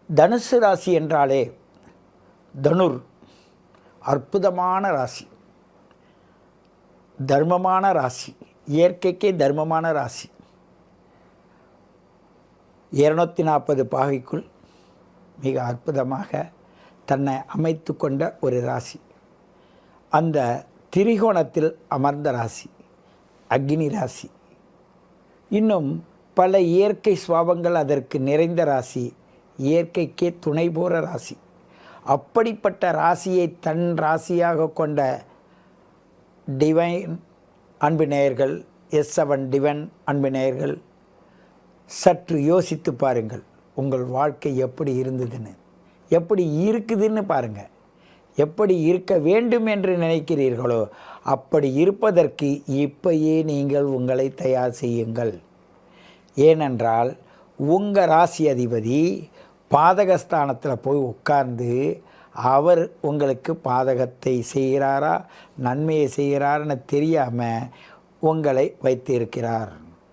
தனுசு ராசி என்றாலே தனுர் அற்புதமான ராசி, தர்மமான ராசி, இயற்கைக்கே தர்மமான ராசி. 240 பாகைக்குள் மிக அற்புதமாக தன்னை அமைத்து கொண்ட ஒரு ராசி. அந்த திரிகோணத்தில் அமர்ந்த ராசி அக்னி ராசி. இன்னும் பல இயற்கை சுவாபங்கள் அதற்கு நிறைந்த ராசி, இயற்கைக்கே துணை போகிற ராசி. அப்படிப்பட்ட ராசியை தன் ராசியாக கொண்ட டிவைன் அன்பு நேயர்கள், S7 டிவைன் அன்பு நேயர்கள், சற்று யோசித்து பாருங்கள். உங்கள் வாழ்க்கை எப்படி இருந்ததுன்னு, எப்படி இருக்குதுன்னு பாருங்கள். எப்படி இருக்க வேண்டும் என்று நினைக்கிறீர்களோ அப்படி இருப்பதற்கு இப்பயே நீங்கள் உங்களை தயார் செய்யுங்கள். ஏனென்றால் உங்கள் ராசி அதிபதி பாதகஸ்தானத்தில் போய் உட்கார்ந்து அவர் உங்களுக்கு பாதகத்தை செய்கிறாரா நன்மையை செய்கிறாருன்னு தெரியாமல் உங்களை வைத்திருக்கிறார்.